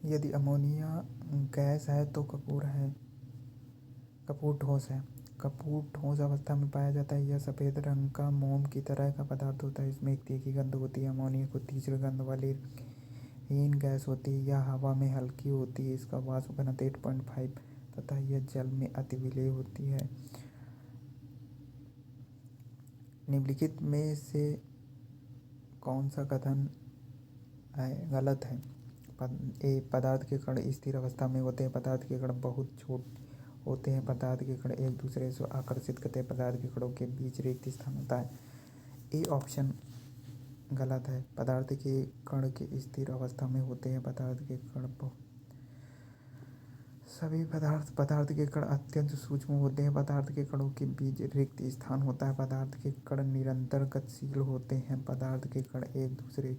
यदि ammonia gas है तो कपूर ठोस है। कपूर ठोस अवस्था में पाया जाता है। यह सफ़ेद रंग का मोम की तरह का पदार्थ होता है। इसमें एक तीखी गंध होती है। अमोनिया को तीव्र गंध वाली हीन गैस होती है। यह हवा में हल्की होती है। इसका वाष्प घनत्व 8.5 तथा यह जल में अति विलेय होती है। निम्नलिखित में से कौन सा कथन गलत है? ए, पदार्थ के कण स्थिर अवस्था में होते हैं। पदार्थ के कण बहुत छोटे होते हैं। पदार्थ के कण एक दूसरे से आकर्षित करते हैं। पदार्थ के कणों के बीच रिक्त स्थान होता है। ए ऑप्शन गलत है। पदार्थ के कण के स्थिर अवस्था में होते हैं। पदार्थ के कण सभी पदार्थ के कण अत्यंत सूक्ष्म होते हैं। पदार्थ के कणों के बीच रिक्त स्थान होता है। पदार्थ के कण निरंतर गतिशील होते हैं। पदार्थ के कण एक दूसरे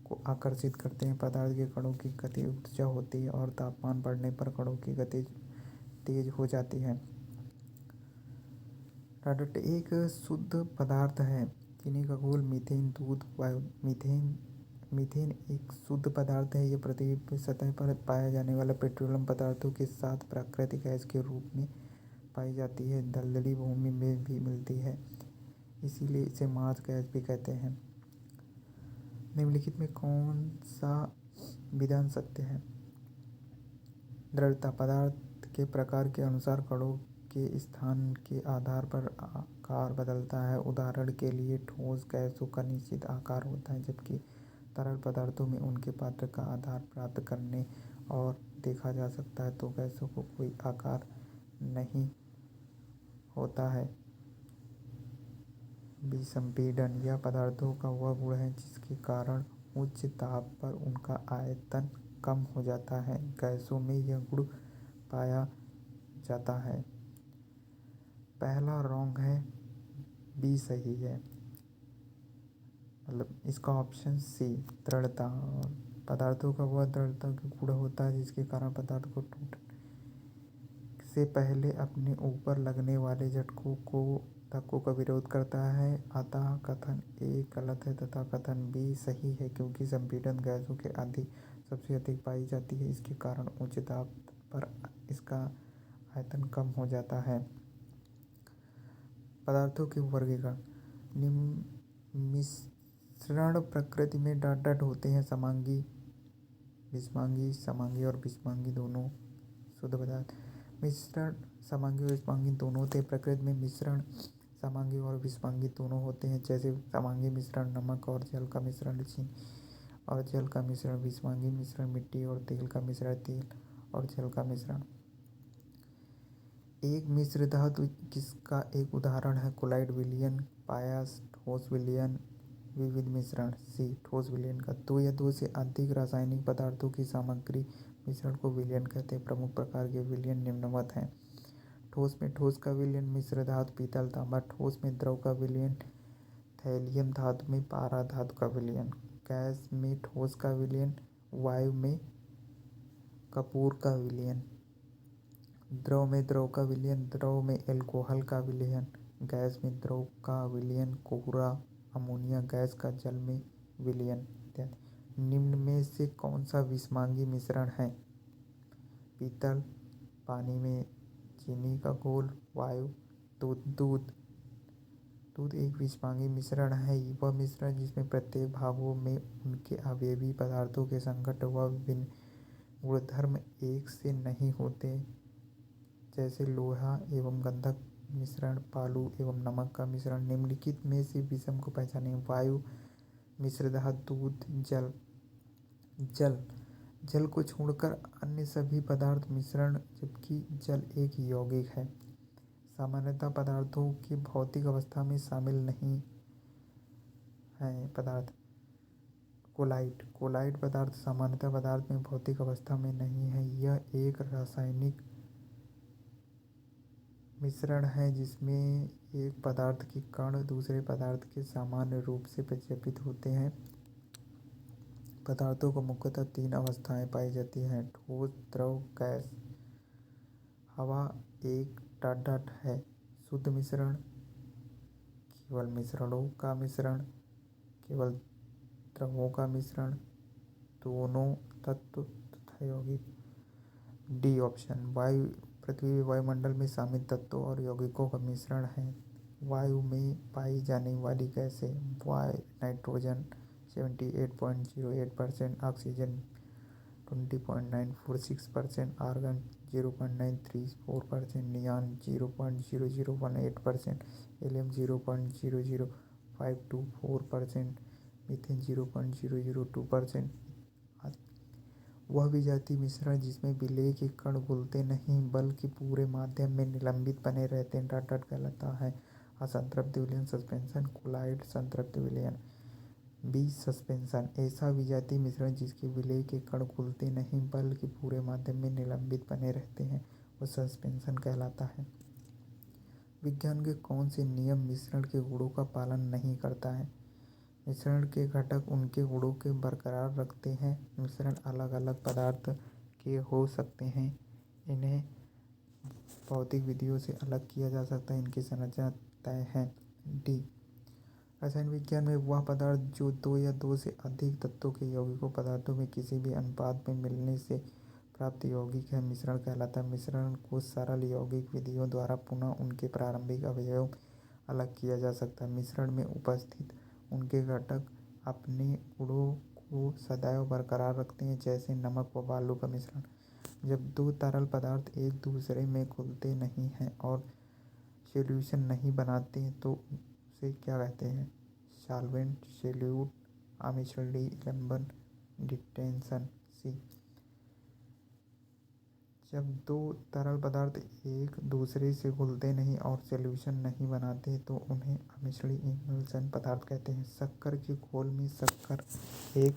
को आकर्षित करते हैं। पदार्थ के कणों की गति ऊर्जा होती है और तापमान बढ़ने पर कणों की गति तेज हो जाती है। प्रोडक्ट एक शुद्ध पदार्थ है। चीनी का घोल, मीथेन, दूध, वायु। मीथेन एक शुद्ध पदार्थ है। यह पृथ्वी की सतह पर पाया जाने वाला पेट्रोलियम पदार्थों के साथ प्राकृतिक गैस के रूप में पाई जाती है। दलदली भूमि में भी मिलती है, इसीलिए इसे मार्स गैस भी कहते हैं। निम्नलिखित में कौन सा विधान सत्य है? दृढ़ता पदार्थ के प्रकार के अनुसार कणों के स्थान के आधार पर आकार बदलता है। उदाहरण के लिए ठोस गैसों का निश्चित आकार होता है, जबकि तरल पदार्थों में उनके पात्र का आधार प्राप्त करने और देखा जा सकता है तो गैसों को कोई आकार नहीं होता है। विसंपीडन यह पदार्थों का वह गुण है जिसके कारण उच्च ताप पर उनका आयतन कम हो जाता है। गैसों में यह गुण पाया जाता है। पहला रॉन्ग है, बी सही है। मतलब इसका ऑप्शन सी दृढ़ता। पदार्थों का वह दृढ़ता का गुण होता है जिसके कारण पदार्थ को टूटने से पहले अपने ऊपर लगने वाले धक्कों का विरोध करता है। अतः कथन ए गलत है तथा कथन बी सही है, क्योंकि संपीड़न गैसों के सबसे अधिक पाई जाती है। इसके कारण उच्च दाब पर इसका आयतन कम हो जाता है। पदार्थों के वर्गीकरण। मिश्रण प्रकृति में डॉट डॉट होते हैं। समांगी, समांगी और विषमांगी दोनों शुद्ध पदार्थ। मिश्रण समांगी और विषमांगी दोनों होते हैं। प्रकृति में मिश्रण समांगी और विषमांगी दोनों होते हैं। जैसे समांगी मिश्रण नमक और जल का मिश्रण, चीनी और जल का मिश्रण। विषमांगी मिश्रण मिट्टी और तेल का मिश्रण, तेल और जल का मिश्रण। एक मिश्र धातु किसका एक उदाहरण है? क्लोराइड, विलयन, पायस, ठोस विलयन, विविध मिश्रण। सी ठोस विलयन का। दो या दो से अधिक रासायनिक पदार्थों की सामग्री मिश्रण को विलयन कहते हैं। प्रमुख प्रकार के विलयन निम्नवत हैं। ठोस में ठोस का विलयन मिश्र धातु पीतल, तांबा। ठोस में द्रव का विलयन थैलियम धातु में पारा धातु का विलयन। गैस में ठोस का विलयन, वायु में कपूर का विलयन। द्रव में द्रव का विलयन, द्रव में एल्कोहल का विलयन। गैस में द्रव का विलयन कोहरा, अमोनिया गैस का जल में विलयन इत्यादि। निम्न में से कौन सा विषमांगी मिश्रण है? पीतल, पानी में चीनी का घोल, वायु, दूध। दूध एक विषमांगी मिश्रण है। वह मिश्रण जिसमें प्रत्येक भागों में उनके अवयवी पदार्थों के संघट्ट व विभिन्न गुणधर्म एक से नहीं होते, जैसे लोहा एवं गंधक मिश्रण, बालू एवं नमक का मिश्रण। निम्नलिखित में से विषम को पहचानें। वायु, मिश्र धातु, दूध, जल। जल को छोड़कर अन्य सभी पदार्थ मिश्रण, जबकि जल एक यौगिक है। सामान्यतः पदार्थों की भौतिक अवस्था में शामिल नहीं है पदार्थ। कोलाइड पदार्थ सामान्यतः पदार्थ में भौतिक अवस्था में नहीं है। यह एक रासायनिक मिश्रण है जिसमें एक पदार्थ के कण दूसरे पदार्थ के सामान्य रूप से प्रतिस्थापित होते हैं। पदार्थों को मुख्यतः तीन अवस्थाएं पाई जाती हैं: ठोस, द्रव, गैस। हवा एक डॉट डॉट है। शुद्ध मिश्रण, केवल मिश्रणों का मिश्रण, केवल द्रवों का मिश्रण, दोनों तत्व तथा यौगिक। डी ऑप्शन वायु पृथ्वी वायुमंडल में शामिल तत्वों और यौगिकों का मिश्रण है। वायु में पाई जाने वाली गैसें nitrogen 78.08%, oxygen 20.946%, argon 0.934%, neon 0.0018%, helium 0.00524%, methane 0.002%। वह विजातीय मिश्रण जिसमें विलेय के कण घुलते नहीं बल्कि पूरे माध्यम में निलंबित बने रहते हैं कहलाता है। असंतृप्त विलयन सस्पेंशन कोलाइड संतृप्त विलयन। बी सस्पेंशन ऐसा विजातीय मिश्रण जिसके विलेय के कण घुलते नहीं बल्कि पूरे माध्यम में निलंबित बने रहते हैं वो सस्पेंशन कहलाता है। विज्ञान के कौन से नियम मिश्रण के गुणों का पालन नहीं करता है? मिश्रण के घटक उनके गुणों के बरकरार रखते हैं। मिश्रण अलग अलग पदार्थ के हो सकते हैं। इन्हें भौतिक विधियों से अलग किया जा सकता है। इनकी संरचना तय है। डी रसायन विज्ञान में वह पदार्थ जो दो या दो से अधिक तत्वों के यौगिकों पदार्थों में किसी भी अनुपात में मिलने से प्राप्त यौगिक है मिश्रण कहलाता है। मिश्रण को सरल यौगिक विधियों द्वारा पुनः उनके प्रारंभिक अवयव अलग किया जा सकता है। मिश्रण में उपस्थित उनके घटक अपने गुणों को सदैव बरकरार रखते हैं, जैसे नमक व बालू का मिश्रण। जब दो तरल पदार्थ एक दूसरे में घुलते नहीं हैं और सॉल्यूशन नहीं बनाते तो उसे क्या कहते हैं? सॉल्वेंट, सॉल्यूट, अमिश्रणी, लंबन, डिटेंशन। सी जब दो तरल पदार्थ एक दूसरे से घुलते नहीं और सॉल्यूशन नहीं बनाते तो उन्हें अमिश्रणी इमल्शन पदार्थ कहते हैं। शक्कर के घोल में शक्कर एक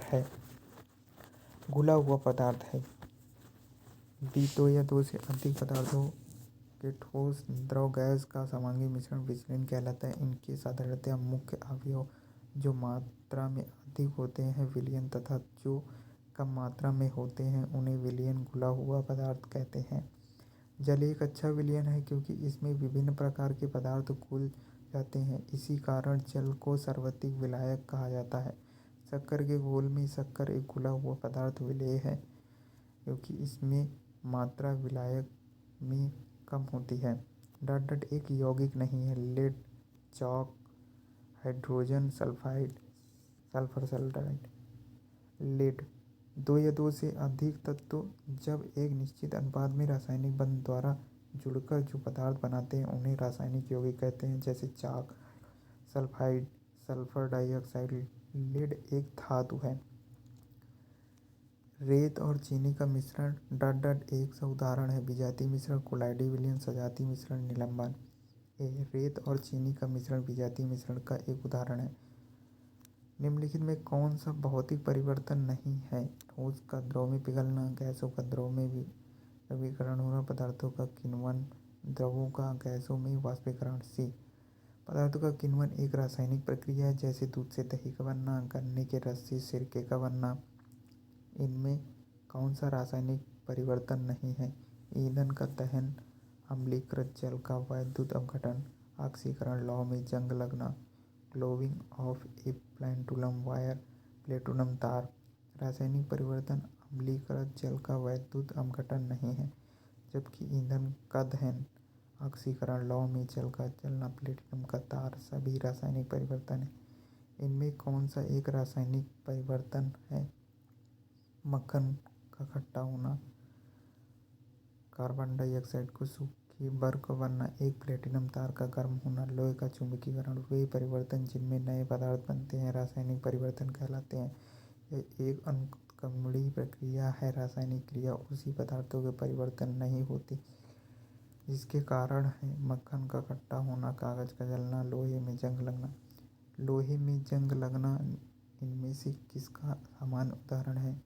है, घुला हुआ पदार्थ है। बी दो या दो से अधिक पदार्थों के ठोस द्रव गैस का समांगी मिश्रण विलयन कहलाता है। इनके साधारणतया मुख्य अवयव जो मात्रा में अधिक होते हैं विलयन तथा जो कम मात्रा में होते हैं उन्हें विलयन घुला हुआ पदार्थ कहते हैं। जल एक अच्छा विलयन है क्योंकि इसमें विभिन्न प्रकार के पदार्थ घुल जाते हैं। इसी कारण जल को सर्वाधिक विलायक कहा जाता है। शक्कर के घोल में शक्कर एक घुला हुआ पदार्थ विलेय है क्योंकि इसमें मात्रा विलायक में कम होती है। एक यौगिक नहीं है। Lead, chalk, hydrogen sulphide, sulphur sulphide. Lead दो या दो से अधिक तत्व जब एक निश्चित अनुपात में रासायनिक बंध द्वारा जुड़कर जो पदार्थ बनाते हैं उन्हें रासायनिक यौगिक कहते हैं, जैसे चाक, सल्फाइड, सल्फर डाइऑक्साइड। लेड एक धातु है। रेत और चीनी का मिश्रण एक सा उदाहरण है। विजातीय मिश्रण कोलाइडी विलयन, सजातीय मिश्रण निलंबन। रेत और चीनी का मिश्रण विजातीय मिश्रण का एक उदाहरण है। निम्नलिखित में कौन सा भौतिक परिवर्तन नहीं है? ठोस का द्रव में पिघलना, गैसों का द्रव में द्रवीकरण होना, पदार्थों का किण्वन, द्रवों का गैसों में वाष्पीकरण। सी पदार्थों का किण्वन एक रासायनिक प्रक्रिया है, जैसे दूध से दही का बनना, गन्ने के रस से सिरके का बनना। इनमें कौन सा रासायनिक परिवर्तन नहीं है? ईंधन का दहन, अम्लीकृत जल का वैद्युत अपघटन, ऑक्सीकरण, लौह में जंग लगना, glowing of A pendulum wire, platinum तार। रासायनिक परिवर्तन अम्लीकृत जल का वैद्युत अपघटन नहीं है, जबकि ईंधन का दहन, ऑक्सीकरण, लौह में जल का जलना, प्लेटिनम का तार सभी रासायनिक परिवर्तन है। इनमें कौन सा एक रासायनिक परिवर्तन है? मक्खन का खट्टा होना, कार्बन डाइऑक्साइड को सूखी बर्फ का बनना, एक प्लेटिनम तार का गर्म होना, लोहे का चुंबकीकरण। वे परिवर्तन जिनमें नए पदार्थ बनते हैं रासायनिक परिवर्तन कहलाते हैं। यह एक अनुक्रमणीय प्रक्रिया है। रासायनिक क्रिया उसी पदार्थों के परिवर्तन नहीं होती जिसके कारण है मक्खन का खट्टा होना, कागज का जलना, लोहे में जंग लगना। लोहे में जंग लगना इनमें से किसका सामान्य उदाहरण है?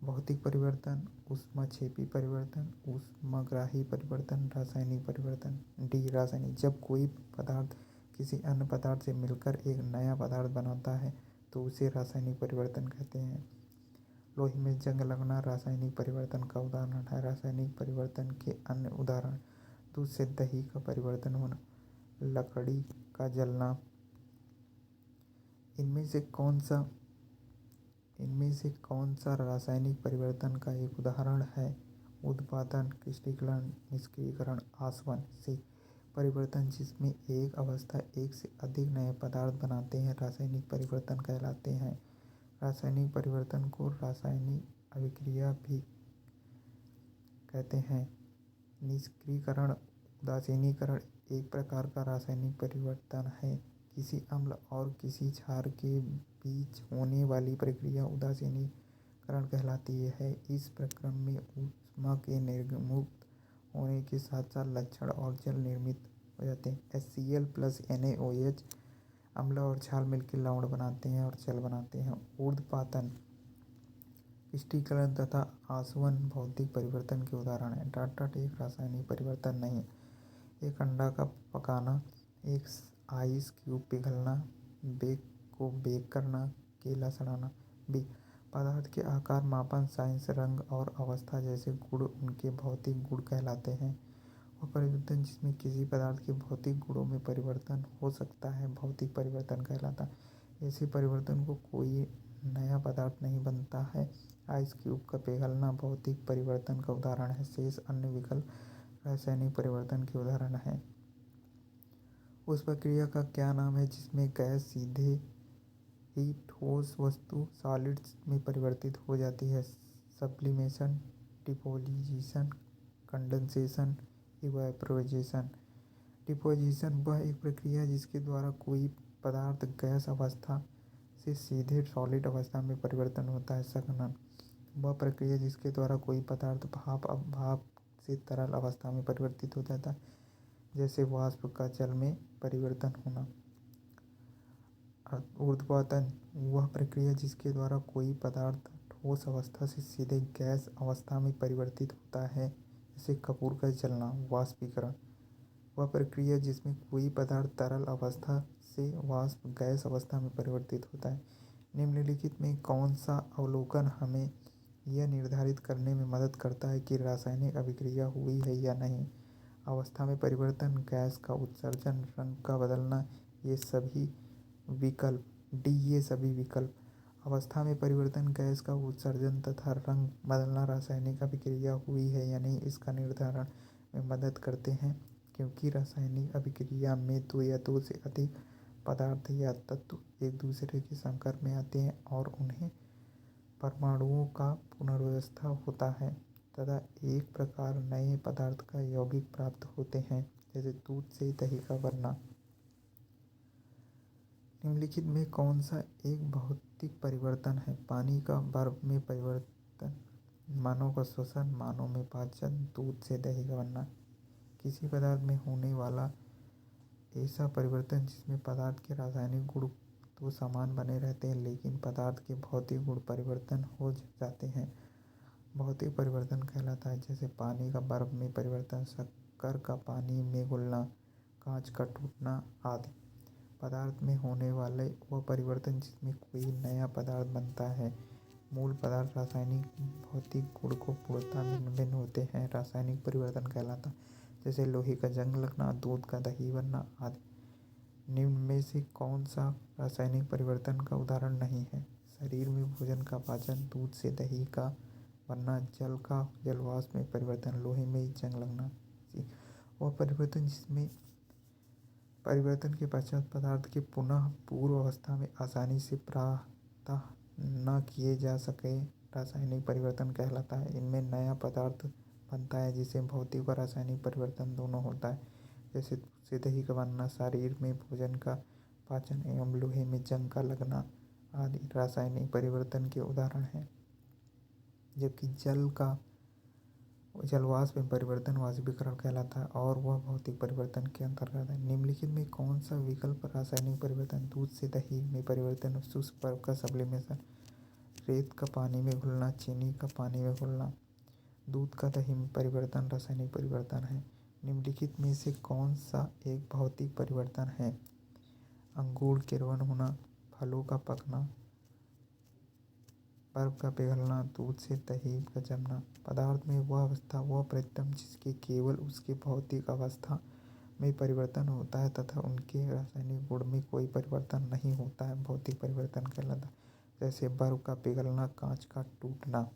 भौतिक परिवर्तन, ऊष्माक्षेपी परिवर्तन, ऊष्माग्राही परिवर्तन, रासायनिक परिवर्तन। डी रासायनिक जब कोई पदार्थ किसी अन्य पदार्थ से मिलकर एक नया पदार्थ बनाता है तो उसे रासायनिक परिवर्तन कहते हैं। लोहे में जंग लगना रासायनिक परिवर्तन का उदाहरण है। रासायनिक परिवर्तन के अन्य उदाहरण दूध से दही का परिवर्तन होना, लकड़ी का जलना। इनमें से कौन सा इनमें से कौन सा रासायनिक परिवर्तन का एक उदाहरण है? उत्पादन, क्रिस्टलीकरण, निष्क्रियकरण, आसवन। सी, परिवर्तन जिसमें एक अवस्था एक से अधिक नए पदार्थ बनाते हैं रासायनिक परिवर्तन कहलाते हैं। रासायनिक परिवर्तन को रासायनिक अभिक्रिया भी कहते हैं। निष्क्रियकरण, उदासीनीकरण एक प्रकार का रासायनिक परिवर्तन है। किसी अम्ल और किसी क्षार के बीच होने वाली प्रक्रिया उदासीनीकरण कहलाती है। इस प्रक्रम में ऊष्मा के निर्मुक्त होने के साथ साथ लक्षण और जल निर्मित हो जाते हैं। HCl प्लस NaOH अम्ल और क्षार मिलकर लवण बनाते हैं और जल बनाते हैं। ऊर्ध्वपातन, क्रिस्टलीकरण तथा आसवन भौतिक परिवर्तन के उदाहरण हैं। डॉट एक रासायनिक परिवर्तन नहीं। एक अंडा का पकाना, एक आइस क्यूब पिघलना, बेक करना, केला सड़ाना। बी, पदार्थ के आकार, मापन, साइज, रंग और अवस्था जैसे गुण उनके भौतिक गुण कहलाते हैं। वह परिवर्तन जिसमें किसी पदार्थ के भौतिक गुणों में परिवर्तन हो सकता है भौतिक परिवर्तन कहलाता है। ऐसे परिवर्तन को कोई नया पदार्थ नहीं बनता है। आइस क्यूब का पिघलना भौतिक परिवर्तन का उदाहरण है। शेष अन्य विकल्प रासायनिक परिवर्तन के उदाहरण हैं। उस प्रक्रिया का क्या नाम है जिसमें गैस सीधे ही ठोस वस्तु सॉलिड्स में परिवर्तित हो जाती है? Sublimation, deposition, condensation, evaporation. Deposition वह एक प्रक्रिया जिसके द्वारा कोई पदार्थ गैस अवस्था से सीधे सॉलिड अवस्था में परिवर्तन होता है। संघनन, वह प्रक्रिया जिसके द्वारा कोई पदार्थ भाप से तरल अवस्था में परिवर्तित हो जाता है, जैसे वाष्प का जल में परिवर्तन होना। ऊर्ध्वपातन, वह प्रक्रिया जिसके द्वारा कोई पदार्थ ठोस अवस्था से सीधे गैस अवस्था में परिवर्तित होता है, जैसे कपूर का जलना। वाष्पीकरण, वह प्रक्रिया जिसमें कोई पदार्थ तरल अवस्था से वाष्प गैस अवस्था में परिवर्तित होता है। निम्नलिखित में कौन सा अवलोकन हमें यह निर्धारित करने में मदद करता है कि रासायनिक अभिक्रिया हुई है या नहीं? अवस्था में परिवर्तन, गैस का उत्सर्जन, रंग का बदलना, ये सभी विकल्प। डी, ये सभी विकल्प। अवस्था में परिवर्तन, गैस का उत्सर्जन तथा रंग बदलना रासायनिक अभिक्रिया हुई है या नहीं इसका निर्धारण में मदद करते हैं, क्योंकि रासायनिक अभिक्रिया में दो या दो से अधिक पदार्थ या तत्व एक दूसरे के संपर्क में आते हैं और उन्हें परमाणुओं का पुनर्व्यवस्था होता है तथा एक प्रकार नए पदार्थ का यौगिक प्राप्त होते हैं, जैसे दूध से दही का बनना। निम्नलिखित में कौन सा एक भौतिक परिवर्तन है? पानी का बर्फ में परिवर्तन, मानव का श्वसन, मानव में पाचन, दूध से दही का बनना। किसी पदार्थ में होने वाला ऐसा परिवर्तन जिसमें पदार्थ के रासायनिक गुण तो समान बने रहते हैं लेकिन पदार्थ के भौतिक गुण परिवर्तन हो जाते हैं, भौतिक परिवर्तन कहलाता है। जैसे पानी का बर्फ में परिवर्तन, शक्कर का पानी में घुलना, कांच का टूटना आदि। पदार्थ में होने वाले वह परिवर्तन जिसमें कोई नया पदार्थ बनता है। मूल पदार्थ रासायनिक भौतिक गुण को पूर्णतः भिन्न भिन्न होते हैं, रासायनिक परिवर्तन कहलाता है। जैसे लोहे का जंग लगना, दूध का दही बनना आदि। निम्न में से कौन सा रासायनिक परिवर्तन का उदाहरण नहीं है? शरीर में भोजन का पाचन, दूध से दही का बनना, जल का जलवाष्प में परिवर्तन, लोहे में जंग लगना। वह परिवर्तन जिसमें परिवर्तन के पश्चात पदार्थ के पुनः पूर्व अवस्था में आसानी से प्राप्त न किए जा सके रासायनिक परिवर्तन कहलाता है। इनमें नया पदार्थ बनता है जिसे भौतिक और रासायनिक परिवर्तन दोनों होता है, जैसे दूध से दही का बनना, शरीर में भोजन का पाचन एवं लोहे में जंग का लगना आदि रासायनिक परिवर्तन के उदाहरण हैं। जबकि जल का जलवाष्प में परिवर्तन वाष्पीकरण कहलाता है और वह भौतिक परिवर्तन के अंतर्गत है। निम्नलिखित में कौन सा विकल्प रासायनिक परिवर्तन? दूध से दही में परिवर्तन, शुष्क बर्फ का सब्लिमेशन, रेत का पानी में घुलना, चीनी का पानी में घुलना। दूध का दही में परिवर्तन रासायनिक परिवर्तन है। निम्नलिखित में से कौन सा एक भौतिक परिवर्तन है? अंगूर किण्वन होना, फलों का पकना, बर्फ का पिघलना, दूध से दही का जमना। पदार्थ में वह अवस्था, वह प्रतिदम जिसके केवल उसके भौतिक अवस्था में परिवर्तन होता है तथा उनके रासायनिक गुण में कोई परिवर्तन नहीं होता है, भौतिक परिवर्तन कहलाता है। जैसे बर्फ का पिघलना, कांच का टूटना।